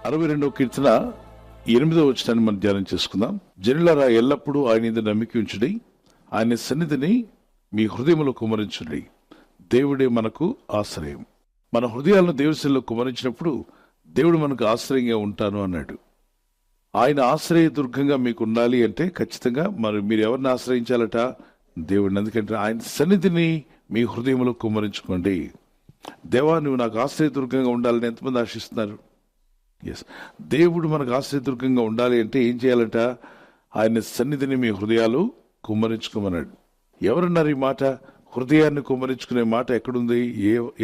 62వ కీర్తన 8వ వచనాన్ని మనం ధ్యానం చేసుకుందాం. జనులారా, ఎల్లప్పుడూ ఆయన యందు నమ్మిక ఉంచుడి, ఆయన సన్నిధిని మీ హృదయములో కుమ్మరించుడి. దేవుడే మనకు ఆశ్రయం. మన హృదయాలను దేవుడిలో కుమ్మరించినప్పుడు దేవుడు మనకు ఆశ్రయంగా ఉంటాను అన్నాడు. ఆయన ఆశ్రయ దుర్గంగా మీకు ఉండాలి అంటే ఖచ్చితంగా మీరు ఎవరిని ఆశ్రయించాలట? దేవుడిని. ఎందుకంటే ఆయన సన్నిధిని మీ హృదయంలో కుమ్మరించుకోండి. దేవా, నువ్వు నాకు ఆశ్రయదుర్గంగా ఉండాలని ఎంతమంది ఆశిస్తున్నారు? ఎస్, దేవుడు మనకు ఆశ్రయదుర్గంగా ఉండాలి అంటే ఏం చేయాలంట? ఆయన సన్నిధిని మీ హృదయాలు కుమ్మరించుకోమన్నాడు. ఎవరన్నారు ఈ మాట? హృదయాన్ని కుమ్మరించుకునే మాట ఎక్కడుంది?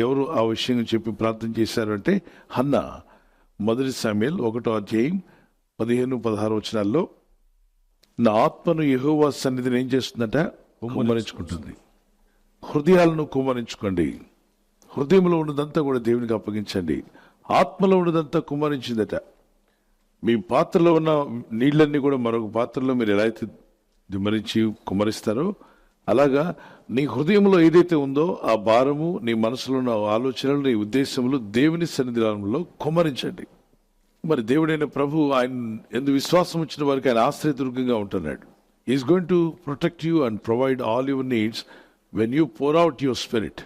ఎవరు ఆ విషయం చెప్పి ప్రార్థన చేశారు అంటే హన్నా. 1 సమూయేలు 1వ అధ్యాయం 15-16 వచనాల్లో, నా ఆత్మను యెహోవా సన్నిధిని ఏం చేస్తుందట? కుమ్మరించుకుంటుంది. హృదయాలను కుమ్మరించుకోండి. హృదయంలో ఉన్నదంతా కూడా దేవునికి అప్పగించండి. ఆత్మలో ఉన్నదంతా కుమ్మరించిందట. మీ పాత్రలో ఉన్న నీళ్ళన్నీ కూడా మరొక పాత్రలో మీరు ఎలా అయితే దిమ్మరించి కుమ్మరిస్తారో, అలాగా నీ హృదయంలో ఏదైతే ఉందో ఆ భారము, నీ మనసులో ఉన్న ఆలోచనలు, నీ ఉద్దేశములు దేవుని సన్నిధానంలో కుమ్మరించండి. మరి దేవుడైన ప్రభు ఆయన ఎందు విశ్వాసం వచ్చిన వారికి ఆయన ఆశ్రయదుర్గంగా ఉంటున్నాడు. Is going to protect you and provide all your needs when you pour out your spirit.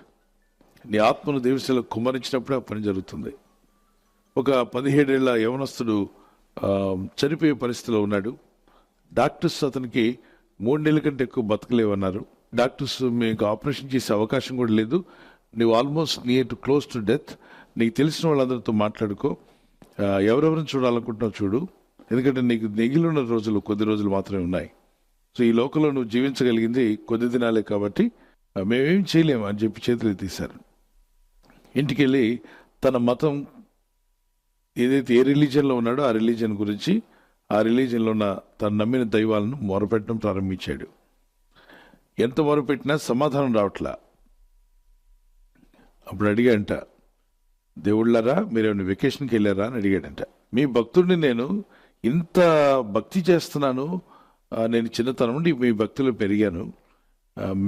నీ ఆత్మను దేవునిలో కుమ్మరించినప్పుడు ఆ పని జరుగుతుంది. ఒక 17 ఏళ్ల యవనస్తుడు చనిపోయే పరిస్థితిలో ఉన్నాడు. డాక్టర్స్ అతనికి 3 నెలల కంటే ఎక్కువ బతకలేవన్నారు. డాక్టర్స్ మీకు ఆపరేషన్ చేసే అవకాశం కూడా లేదు, నువ్వు almost near to close to death, నీకు తెలిసిన వాళ్ళందరితో మాట్లాడుకో, ఎవరెవరిని చూడాలనుకుంటున్నావు చూడు, ఎందుకంటే నీకు మిగిలిన రోజులు కొద్ది రోజులు మాత్రమే ఉన్నాయి. సో ఈ లోకంలో నువ్వు జీవించగలిగింది కొద్ది దినాలే కాబట్టి మేమేం చేయలేము అని చెప్పి చేతులు తీశారు. ఇంటికి వెళ్ళి తన మతం ఏదైతే ఏ రిలీజియన్లో ఉన్నాడో ఆ రిలీజియన్ గురించి, ఆ రిలీజియన్లో ఉన్న తను నమ్మిన దైవాలను మొరపెట్టడం ప్రారంభించాడు. ఎంత మొరపెట్టినా సమాధానం రావట్లా. అప్పుడు అడిగాడంట, దేవుళ్ళారా మీరేమైనా వెకేషన్కి వెళ్ళారా అని అడిగాడంట. మీ భక్తుడిని నేను ఇంత భక్తి చేస్తున్నాను, నేను చిన్నతనం నుండి మీ భక్తిలో పెరిగాను,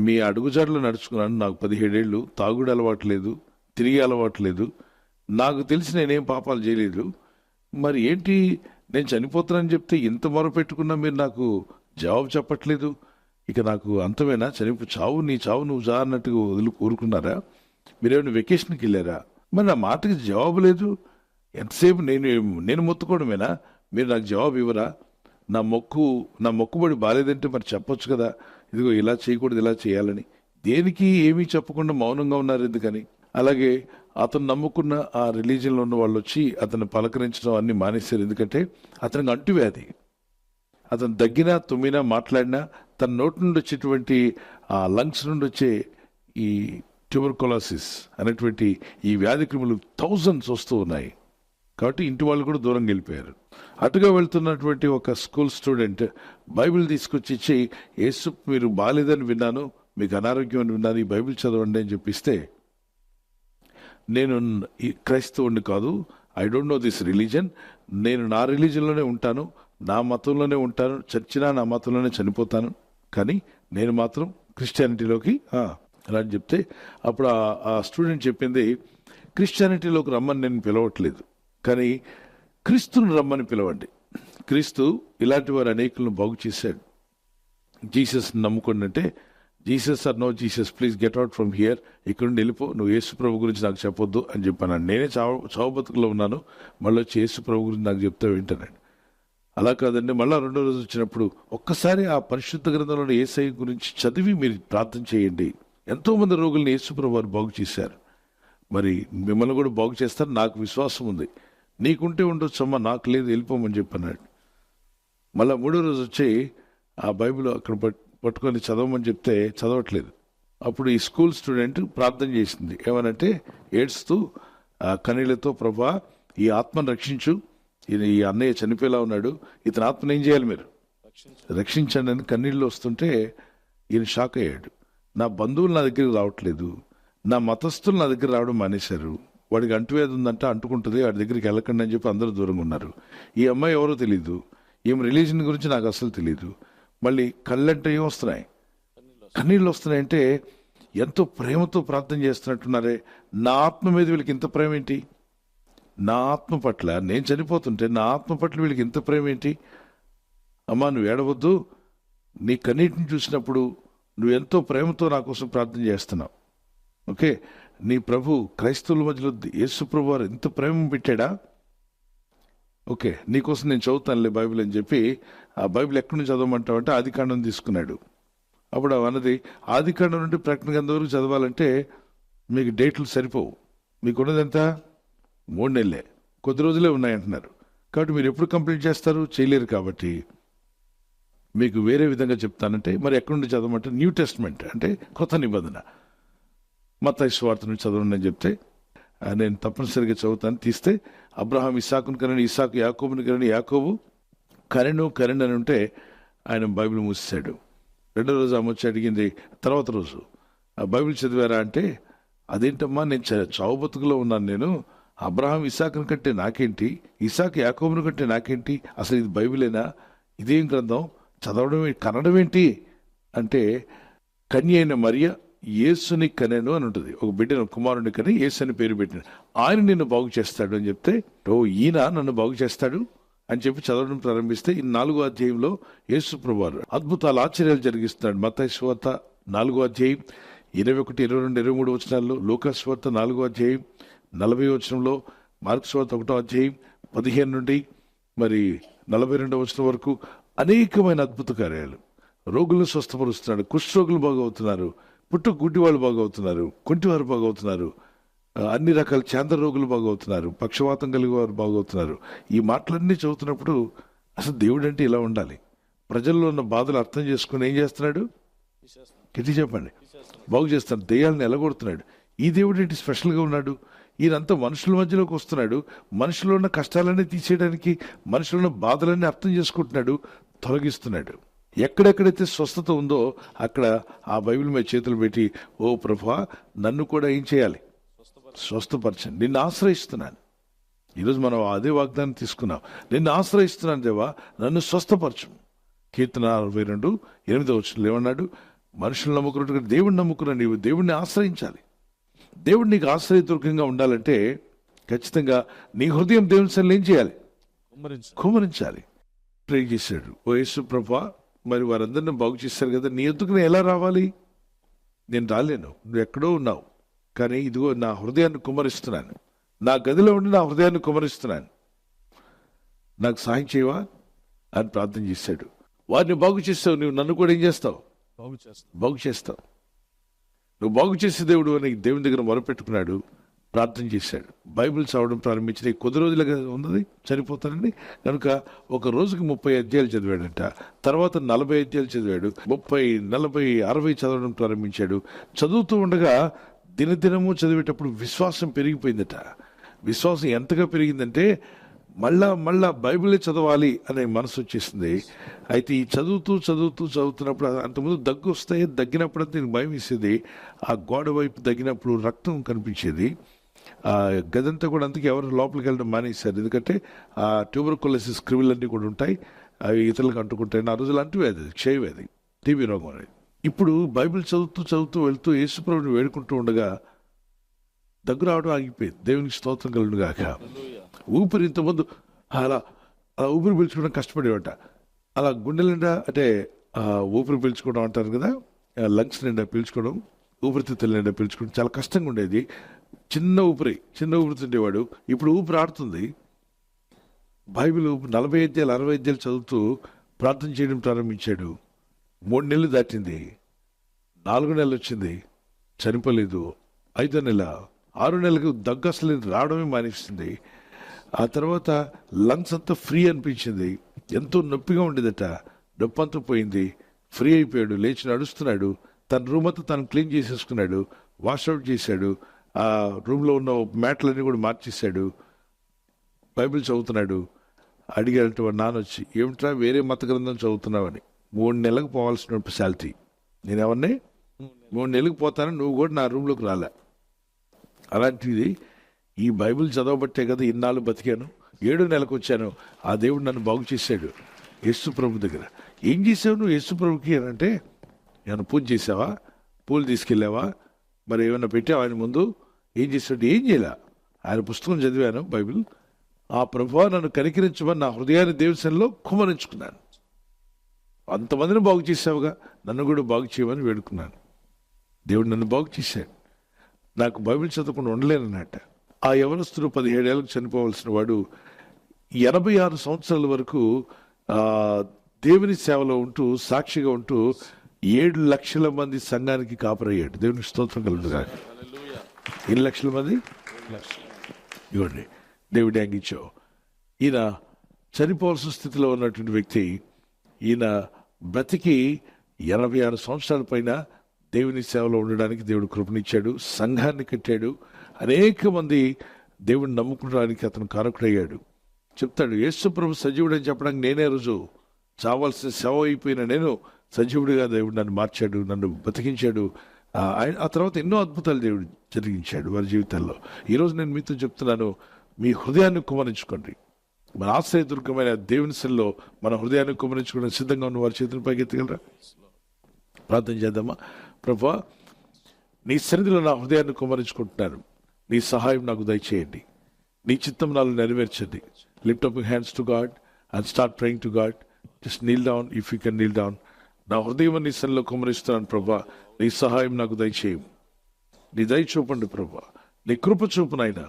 మీ అడుగుజాడలో నడుచుకున్నాను, నాకు 17 ఏళ్ళు, తాగుడు అలవాటు లేదు, తిరిగే అలవాటు లేదు, నాకు తెలిసి నేనేం పాపాలు చేయలేదు, మరి ఏంటి నేను చనిపోతానని చెప్తే ఇంత మొర పెట్టుకున్నా మీరు నాకు జవాబు చెప్పట్లేదు, ఇక నాకు అంతమేనా? చావు నీ చావు నువ్వు జా అన్నట్టుగా ఊరుకున్నారా? మీరేమైనా వెకేషన్కి వెళ్ళారా? మరి నా మాటకి జవాబు లేదు. ఎంతసేపు నేను మొత్తుకోవడమేనా? మీరు నాకు జవాబు ఇవ్వరా? నా మొక్కుబడి బాలేదంటే మరి చెప్పొచ్చు కదా, ఇదిగో ఇలా చేయకూడదు ఇలా చేయాలని. దేనికి ఏమీ చెప్పకుండా మౌనంగా ఉన్నారు ఎందుకని? అలాగే అతను నమ్ముకున్న ఆ రిలీజియన్లో ఉన్న వాళ్ళు వచ్చి అతను పలకరించడం అన్ని మానేశారు. ఎందుకంటే అతనికి అంటువ్యాధి. అతను దగ్గినా తుమ్మినా మాట్లాడినా తన నోటి నుండి వచ్చేటువంటి ఆ లంగ్స్ నుండి వచ్చే ఈ ట్యూబర్కులోసిస్ అనేటువంటి ఈ వ్యాధి క్రిములు 1000s వస్తూ ఉన్నాయి. కాబట్టి ఇంటి వాళ్ళు కూడా దూరంగా వెళ్ళిపోయారు. అటుగా వెళ్తున్నటువంటి ఒక స్కూల్ స్టూడెంట్ బైబిల్ తీసుకొచ్చి ఇచ్చి, యేసు మీరు బాగాలేదని విన్నాను, మీకు అనారోగ్యం అని విన్నాను, ఈ బైబిల్ చదవండి అని చెప్పిస్తే, నేను ఈ క్రైస్తవుడిని కాదు, I don't know this religion, నేను నా రిలీజన్లోనే ఉంటాను, నా మతంలోనే ఉంటాను, చచ్చినా నా మతంలోనే చనిపోతాను, కానీ నేను మాత్రం క్రిస్టియానిటీలోకి అలా అని చెప్తే, అప్పుడు ఆ స్టూడెంట్ చెప్పింది, క్రిస్టియానిటీలోకి రమ్మని నేను పిలవట్లేదు, కానీ క్రీస్తుని రమ్మని పిలవండి. క్రీస్తు ఇలాంటి వారు అనేకులను బాగు చేశాడు. జీసస్ నమ్ముకోండి అంటే, Jesus or no Jesus, please get out from here, ఇక్కడ నుండి వెళ్ళిపో, నువ్వు యేసు ప్రభు గురించి నాకు చెప్పొద్దు అని చెప్పాను. నేనే చావు బతుకులో ఉన్నాను, మళ్ళీ వచ్చి యేసు ప్రభు గురించి నాకు చెప్తా వింటానండి. అలా కాదండి, మళ్ళీ 2వ రోజు వచ్చినప్పుడు ఒక్కసారి ఆ పరిశుద్ధ గ్రంథంలో యేసయ్య గురించి చదివి మీరు ప్రార్థన చేయండి. ఎంతోమంది రోగుల్ని యేసు ప్రభు వారు బాగు చేశారు, మరి మిమ్మల్ని కూడా బాగు చేస్తారు, నాకు విశ్వాసం ఉంది, నీకుంటే ఉండొచ్చు అమ్మా, నాకు లేదు, వెళ్ళిపోమని చెప్పన్నాడు. మళ్ళీ 3వ రోజు వచ్చి ఆ బైబిల్ అక్కడ పట్టుకొని చదవమని చెప్తే చదవట్లేదు. అప్పుడు ఈ స్కూల్ స్టూడెంట్ ప్రార్థన చేసింది. ఏమనంటే ఏడ్స్తూ కన్నీళ్లతో, ప్రభా ఈ ఆత్మను రక్షించు, ఈ అన్నయ్య చనిపోయేలా ఉన్నాడు, ఇతని ఆత్మను ఏం చేయాలి, మీరు రక్షించండి అని కన్నీళ్ళు వస్తుంటే ఈయన షాక్ అయ్యాడు. నా బంధువులు నా దగ్గరికి రావట్లేదు, నా మతస్థులు నా దగ్గర రావడం మానేశారు, వాడికి అంటువ్యాధి ఉందంటే అంటుకుంటుంది, వాడి దగ్గరికి వెళ్ళకండి అని చెప్పి అందరూ దూరంగా ఉన్నారు. ఈ అమ్మాయి ఎవరో తెలీదు, ఏం రిలీజన్ గురించి నాకు అసలు తెలీదు, మళ్ళీ కళ్ళంటే ఏం వస్తున్నాయి, కన్నీళ్ళు వస్తున్నాయంటే ఎంతో ప్రేమతో ప్రార్థన చేస్తున్నట్టున్నారే, నా ఆత్మ మీద వీళ్ళకి ఇంత ప్రేమ ఏంటి? నా ఆత్మ పట్ల నేను చనిపోతుంటే నా ఆత్మ పట్ల వీళ్ళకి ఇంత ప్రేమ ఏంటి? అమ్మా నువ్వు ఏడవద్దు, నీ కన్నీటిని చూసినప్పుడు నువ్వు ఎంతో ప్రేమతో నా కోసం ప్రార్థన చేస్తున్నావు. ఓకే, నీ ప్రభు క్రైస్తవుల మధ్యలో యేసు ప్రభు వారు ఇంత ప్రేమ పెట్టాడా? ఓకే, నీకోసం నేను చదువుతానులే బైబిల్ అని చెప్పి ఆ బైబిల్ ఎక్కడి నుంచి చదవమంటావు అంటే ఆదికాండం తీసుకున్నాడు. అప్పుడు అన్నది ఆదికాండం నుండి ప్రకటన గ్రంథం వరకు చదవాలంటే మీకు డేట్లు సరిపోవు, మీకున్నది ఎంత? 3 నెలలే, కొద్ది రోజులే ఉన్నాయంటున్నారు. కాబట్టి మీరు ఎప్పుడు కంప్లీట్ చేస్తారు? చేయలేరు. కాబట్టి మీకు వేరే విధంగా చెప్తానంటే మరి ఎక్కడి నుండి చదవమంటే న్యూ టెస్ట్మెంట్ అంటే కొత్త నిబంధన మత్తయి సువార్త నుంచి చదవండి అని చెప్తే నేను తప్పనిసరిగా చదువుతాను. తీస్తే అబ్రహాం ఇస్సాకును కనని, ఇస్సాకు యాకోబుని కనని, యాకోబు కరెను అని ఉంటే ఆయన బైబిల్ మూసేశాడు. రెండో రోజు ఆమె వచ్చి అడిగింది, తర్వాత రోజు ఆ బైబిల్ చదివారా అంటే, అదేంటమ్మా నేను చావు బతుకులో ఉన్నాను, నేను అబ్రహాం ఇస్సాకుని కంటే నాకేంటి, ఇస్సాకు యాకోబుని కంటే నాకేంటి, అసలు ఇది బైబిలేనా, ఇదేం గ్రంథం, చదవడం కనడం ఏంటి అంటే, కన్య అయిన మరియ యేసుని కనెను అని ఉంటుంది. ఒక బిడ్డను కుమారుని కని యేసు అని పేరు పెట్టిన, ఆయన నిన్ను బాగు చేస్తాడు అని చెప్తే, ఈయన నన్ను బాగు చేస్తాడు అని చెప్పి చదవడం ప్రారంభిస్తే ఈ 4వ అధ్యాయంలో యేసు ప్రభువారు అద్భుతాలు ఆశ్చర్యాలు జరిగిస్తున్నాడు. మత్తయి సువార్త 4వ అధ్యాయం 21, 22, 23 వచనాల్లో, లూకా సువార్త 4వ అధ్యాయం 40 వచనంలో, మార్కు సువార్త 1వ అధ్యాయం 15 నుండి మరి 42వ వచనం వరకు అనేకమైన అద్భుత కార్యాలు. రోగులను స్వస్థపరుస్తున్నాడు, కుష్ఠరోగులు బాగవుతున్నారు, గుడ్డి వాళ్ళు బాగవుతున్నారు, కుంటివారు బాగవుతున్నారు, అన్ని రకాల చాంద్ర రోగులు బాగవుతున్నారు, పక్షవాతం కలిగే వారు బాగవుతున్నారు. ఈ మాటలన్నీ చదువుతున్నప్పుడు అసలు దేవుడు అంటే ఇలా ఉండాలి. ప్రజల్లో ఉన్న బాధలు అర్థం చేసుకుని ఏం చేస్తున్నాడు? గట్టి చెప్పండి, బాగు చేస్తాడు. దెయ్యాలను ఎలగొడుతున్నాడు. ఈ దేవుడు ఏంటి స్పెషల్గా ఉన్నాడు? ఈయనంతా మనుషుల మధ్యలోకి వస్తున్నాడు, మనుషులో ఉన్న కష్టాలన్నీ తీసేయడానికి, మనుషులో ఉన్న బాధలన్నీ అర్థం చేసుకుంటున్నాడు, తొలగిస్తున్నాడు. ఎక్కడెక్కడైతే స్వస్థత ఉందో అక్కడ ఆ బైబిల్ మీద చేతులు పెట్టి, ఓ ప్రభువా నన్ను కూడా ఏం చేయాలి? స్వస్థపరచండి, నిన్ను ఆశ్రయిస్తున్నాను. ఈరోజు మనం అదే వాగ్దానం తీసుకున్నాం, నిన్ను ఆశ్రయిస్తున్నాను దేవా, నన్ను స్వస్థపరచు. కీర్తన 62:8 ఏమన్నాడు? మనుషులు నమ్ముకున్నట్టు దేవుడిని నమ్ముకున్నా, నీవు దేవుడిని ఆశ్రయించాలి. దేవుడు నీకు ఆశ్రయదుర్గంగా ఉండాలంటే ఖచ్చితంగా నీ హృదయం దేవుని సన్నిధిలో ఏం చేయాలి? కుమ్మరించాలి. ప్రే చేశాడు, ఓ యేసు ప్రభువా మరి వారందరిని బాగు చేశారు కదా, నీ ఎద్దుకు నేను ఎలా రావాలి? నేను రాలేను, నువ్వు ఎక్కడో ఉన్నావు, కానీ ఇదిగో నా హృదయాన్ని కుమ్మరిస్తున్నాను, నా గదిలో ఉండి నా హృదయాన్ని కుమ్మరిస్తున్నాను, నాకు సాయం చేయవా అని ప్రార్థన చేశాడు. వారిని బాగు చేస్తావు, నువ్వు నన్ను కూడా ఏం చేస్తావు? బాగు చేస్తావు. నువ్వు బాగు చేసే దేవుడు అని దేవుని దగ్గర మొరపెట్టుకున్నాడు, ప్రార్థన చేశాడు. బైబిల్ చదవడం ప్రారంభించిన కొద్ది రోజులుగా ఉన్నది చనిపోతానని కనుక ఒక రోజుకి 30 అధ్యాయాలు చదివాడంట. తర్వాత 40 అధ్యాయాలు చదివాడు. 30, 40, 60 చదవడం ప్రారంభించాడు. చదువుతూ ఉండగా దినదినము చదివేటప్పుడు విశ్వాసం పెరిగిపోయిందట. విశ్వాసం ఎంతగా పెరిగిందంటే మళ్ళా బైబిలే చదవాలి అనే మనసు వచ్చేసింది. అయితే ఈ చదువుతున్నప్పుడు అంతకుముందు దగ్గు వస్తాయి, దగ్గినప్పుడు అంతా భయం వేసేది. ఆ గోడ వైపు దగ్గినప్పుడు రక్తం కనిపించేది. ఆ గదంతా కూడా అందుకే ఎవరు లోపలికి వెళ్ళడం మానేశారు. ఎందుకంటే ఆ ట్యూబర్కులోసిస్ క్రిములన్నీ కూడా ఉంటాయి, అవి ఇతరులకు అంటుకుంటాయి. ఆ రోజులు అంటువేది, క్షయవేది, టీబీ రోగం అనేది. ఇప్పుడు బైబిల్ చదువుతూ వెళ్తూ యేసుప్రభుని వేడుకుంటూ ఉండగా దగ్గు రావడం ఆగిపోయింది. దేవునికి స్తోత్రం కలుగును గాక. ఊపిరి ఇంతకుముందు అలా ఊపిరి పీల్చుకోవడం కష్టపడేవాట. అలా గుండె నిండా అంటే ఊపిరి పీల్చుకోవడం అంటారు కదా, లంగ్స్ నిండా పీల్చుకోవడం, ఊపిరితిత్తుల నిండా పీల్చుకోవడం చాలా కష్టంగా ఉండేది. చిన్న ఊపిరి తిండేవాడు. ఇప్పుడు ఊపిరి ఆడుతుంది. బైబిల్ 40 అధ్యాయాలు 60 అధ్యాయాలు చదువుతూ ప్రార్థన చేయడం ప్రారంభించాడు. 3 నెలలు దాటింది, 4 నెలలు వచ్చింది, చనిపోలేదు. 5వ నెల, 6 నెలలకు దగ్గు అసలు రావడమే మానేసింది. ఆ తర్వాత లంగ్స్ అంతా ఫ్రీ అనిపించింది. ఎంతో నొప్పిగా ఉండేదట, నొప్పి అంతా పోయింది. ఫ్రీ అయిపోయాడు, లేచి నడుస్తున్నాడు. తన రూమ్ అంతా తను క్లీన్ చేసేసుకున్నాడు, వాష్అవుట్ చేశాడు. ఆ రూమ్లో ఉన్న మ్యాట్లన్నీ కూడా మార్చేశాడు. బైబిల్ చదువుతున్నాడు. అడిగాడంటే వాడు నాన్న వచ్చి, ఏమిట్రా వేరే మత గ్రంథం చదువుతున్నావని. 3 నెలలకు పోవాల్సిన శాలరీ నేనేమన్నా 3 నెలలకు పోతాను, నువ్వు కూడా నా రూమ్లోకి రాలే. అలాంటిది ఈ బైబిల్ చదవబట్టే కదా ఇన్నాళ్ళు బతికాను. 7వ నెలకు వచ్చాను, ఆ దేవుడు నన్ను బాగు చేశాడు యేసు ప్రభు దగ్గర. ఏం చేసావు నువ్వు యేసు ప్రభుకి అని అంటే, ఏమైనా పూజ చేసావా, పూలు తీసుకెళ్ళావా, మరి ఏమైనా పెట్టావా ఆయన ముందు, ఏం చేసాడు? ఏం చేయలే. ఆయన పుస్తకం చదివాను, బైబిల్. ఆ ప్రభువా నన్ను కనికరించమని నా హృదయాన్ని దేవునిలో కుమ్మరించుకున్నాను. అంతమందిని బాగు చేసావుగా, నన్ను కూడా బాగు చేయమని వేడుకున్నాను. దేవుడు నన్ను బాగు చేశాడు. నాకు బైబిల్ చదవకుండా ఉండలేనన్నట్ట. ఆ యవనస్తుడు 17 ఏళ్ళకు చనిపోవలసిన వాడు 86 సంవత్సరాల వరకు దేవుని సేవలో ఉంటూ, సాక్షిగా ఉంటూ 7 లక్షల మంది సంఘానికి కాపరయ్యాడు. దేవునికి స్తోత్రం కలుగుగా. 7 లక్షల మంది ఇవ్వండి, దేవుడి అంగించావు. ఈయన చనిపోవాల్సిన స్థితిలో ఉన్నటువంటి వ్యక్తి, ఈయన బ్రతికి 86 సంవత్సరాల పైన దేవుని సేవలో ఉండడానికి దేవుడు కృపనిచ్చాడు. సంఘాన్ని కట్టాడు. అనేక మంది దేవుడిని నమ్ముకోవడానికి అతను కారకుడయ్యాడు. చెప్తాడు, యేసు ప్రభు సజీవుడని చెప్పడానికి నేనే రుజువు. చావాల్సిన సేవ అయిపోయిన నేను సజీవుడిగా దేవుడు నన్ను మార్చాడు, నన్ను బతికించాడు. ఆ తర్వాత ఎన్నో అద్భుతాలు దేవుడు జరిగించాడు వారి జీవితాల్లో. ఈరోజు నేను మీతో చెప్తున్నాను, మీ హృదయాన్ని కుమ్మరించుకోండి. మన ఆశ్రయదుర్గమైన దేవుని సెల్లో మన హృదయాన్ని కుమ్మరించుకోవడం సిద్ధంగా ఉన్న వారి చేతులు పైకెత్తగలరా? ప్రార్థన చేద్దామా? ప్రభువా, నీ సన్నిధిలో నా హృదయాన్ని కుమ్మరించుకుంటున్నాను. నీ సహాయం నాకు దయచేయండి. నీ చిత్తం నాలో నెరవేర్చండి. Lift up your hands to God and start praying to God. Just kneel down if you can kneel down. నా హృదయం నీ సన్నిధిలో కుమ్మరిస్తున్నాను ప్రభువా. నీ సహాయం నాకు దయచేయం. నీ దయ చూపండి ప్రభువా. నీ కృప చూపునైనా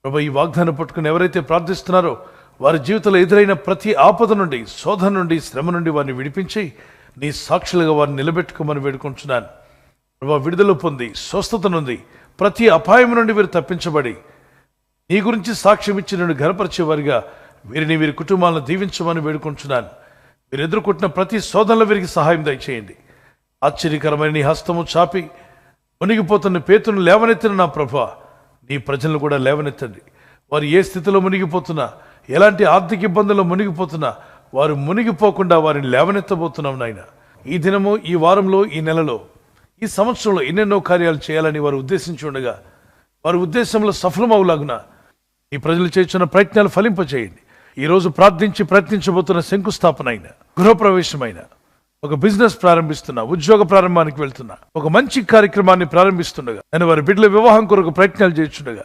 ప్రభువా. ఈ వాగ్దానం పట్టుకుని ఎవరైతే ప్రార్థిస్తున్నారో వారి జీవితంలో ఎదురైన ప్రతి ఆపద నుండి, శోధన నుండి, శ్రమ నుండి వారిని విడిపించి నీ సాక్షులుగా వారిని నిలబెట్టుకోమని వేడుకుంటున్నాను ప్రభువా. విడుదల పొంది, స్వస్థత నుండి, ప్రతి అపాయం నుండి వీరు తప్పించబడి నీ గురించి సాక్ష్యం ఇచ్చి నేను ఘనపరిచేవారిగా వీరిని, వీరి కుటుంబాలను దీవించమని వేడుకుంటున్నాను. మీరు ఎదుర్కొంటున్న ప్రతి శోధనలో వీరికి సహాయం దయచేయండి. ఆశ్చర్యకరమైన నీ హస్తము చాపి మునిగిపోతున్న పేతును లేవనెత్తిన నా ప్రభువా, నీ ప్రజలను కూడా లేవనెత్తండి. వారు ఏ స్థితిలో మునిగిపోతున్నా, ఎలాంటి ఆర్థిక ఇబ్బందుల్లో మునిగిపోతున్నా, వారు మునిగిపోకుండా వారిని లేవనెత్తబోతున్నాం నాయన. ఈ దినము, ఈ వారంలో, ఈ నెలలో, ఈ సంవత్సరంలో ఎన్నెన్నో కార్యాలు చేయాలని వారు ఉద్దేశించి ఉండగా వారి ఉద్దేశంలో సఫలమవులాగున ఈ ప్రజలు చేస్తున్న ప్రయత్నాలు ఫలింపచేయండి. ఈరోజు ప్రార్థించి ప్రయత్నించబోతున్న శంకుస్థాపన అయిన, గృహప్రవేశమైన, ఒక బిజినెస్ ప్రారంభిస్తున్నా, ఉద్యోగ ప్రారంభానికి వెళ్తున్నా, ఒక మంచి కార్యక్రమాన్ని ప్రారంభిస్తుండగా, నేను వారి బిడ్డల వివాహం కొరకు ప్రయత్నాలు చేస్తుండగా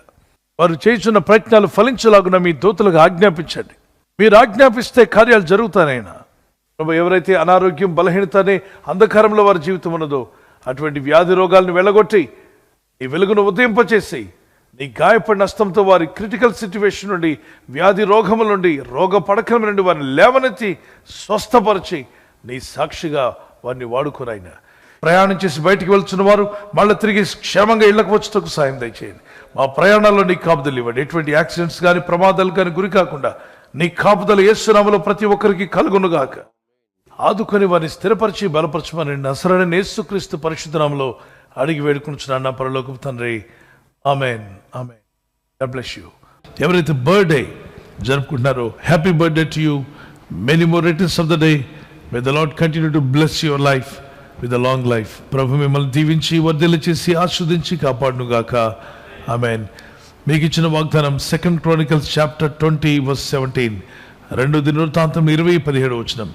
వారు చేస్తున్న ప్రయత్నాలు ఫలించలాగున మీ దూతలకు ఆజ్ఞాపించండి. మీరు ఆజ్ఞాపిస్తే కార్యాలు జరుగుతానైనా ప్రభు. ఎవరైతే అనారోగ్యం, బలహీనత అనే అంధకారంలో వారి జీవితం ఉన్నదో అటువంటి వ్యాధి రోగాలను వెళ్ళగొట్టి నీ వెలుగును ఉదయింపచేసి నీ గాయపడిన హస్తంతో వారి క్రిటికల్ సిచ్యువేషన్ నుండి, వ్యాధి రోగముల నుండి, రోగ పడకల నుండి వారిని లేవనెత్తి స్వస్థపరిచి నీ సాక్షిగా వారిని వాడుకోనైనా. ప్రయాణం చేసి బయటికి వెళ్తున్న వారు మళ్ళీ తిరిగి క్షేమంగా ఇళ్లకు వచ్చేందుకు సాయం దయచేయండి. మా ప్రయాణాల్లో నీ కాపుదలు ఇవ్వండి. ఎటువంటి యాక్సిడెంట్స్ కానీ, ప్రమాదాలు కానీ గురి కాకుండా నీ కాపుదలు యేసు నామములో ప్రతి ఒక్కరికి కలుగునుగాక. ఆదుకొని వారిని స్థిరపరిచి బలపరచమని నజరేయుడైన యేసుక్రీస్తు పరిశుద్ధ నామములో అడిగి వేడుకొనుచున్నాను నా పరలోకపు తండ్రి. Amen, amen. God bless you. ఎవరైతే బర్త్డే జరుపుకుంటున్నారో happy birthday to you. Many more returns of the day. May the Lord continue to bless your life with a long life. ప్రభు మిమ్మల్ని దీవించి, వర్ధిల్ల చేసి, ఆస్వాదించి కాపాడునుగాక. ఆమేన్. మీకు ఇచ్చిన వాగ్దానం 2 Chronicles chapter 20 verse 17. 2 దినవృత్తాంతం 20:17.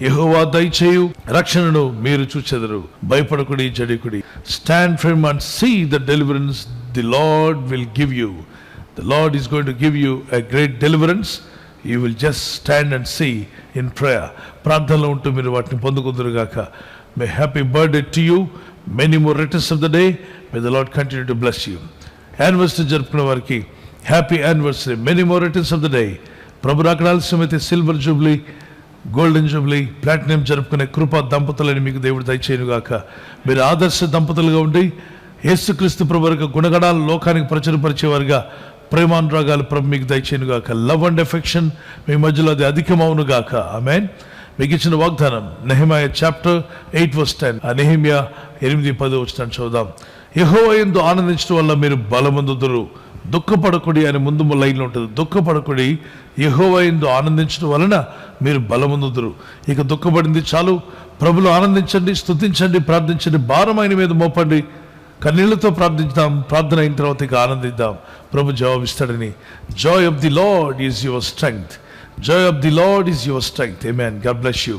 యెహోవా దయచేయు రక్షణను మీరు చూచెదరు. భయపడకుడి, జడికుడి. Stand firm and see the deliverance the Lord will give you. The Lord is going to give you a great deliverance. You will just stand and see in prayer. ప్రార్థనలో ఉంటూ మీరు వాటిని పొందుకుందరుగాక. May happy birthday to you. Many more returns of the day. May the Lord continue to bless you. Anniversary జరుపుకున్న వారికి happy anniversary. Many more returns of the day. ప్రభు రాకడ ఆలస్యమైతే silver jubilee, golden jubilee, platinum జరుపుకునే కృపా దంపతులని మీకు దేవుడు దయచేయునుగాక. మీరు ఆదర్శ దంపతులుగా ఉండి యేసుక్రీస్తు ప్రభు యొక్క గుణగణాలు లోకానికి ప్రచురపరిచేవారుగా ప్రేమానురాగాలు ప్రభు మీకు దయచేయునుగాక. లవ్ అండ్ ఎఫెక్షన్ మీ మధ్యలో అది అధికమవునుగాక. ఆమేన్. మీకు ఇచ్చిన వాగ్దానం నెహెమయా చాప్టర్ 8 verse 10. ఆ నెహెమ్యా 8-10 వచనం చదువుదాం. యెహోవా యందు ఆనందించడం వల్ల మీరు బలమొందుదురు. దుఃఖపడకుడి అని ముందు లైన్లో ఉంటుంది. దుఃఖపడకుడి, యెహోవా యందు ఆనందించడం వలన మీరు బలమొందుదురు. ఇక దుఃఖపడింది చాలు. ప్రభులో ఆనందించండి, స్తుతించండి, ప్రార్థించండి. భారం ఆయన మీద మోపండి. కన్నీళ్లతో ప్రార్థించుదాం. ప్రార్థన అయిన తర్వాత ఇక ఆనందిద్దాం. ప్రభు జవాబిస్తాడని. Joy of the Lord is your strength. Joy of the Lord is your strength. Amen. God bless you.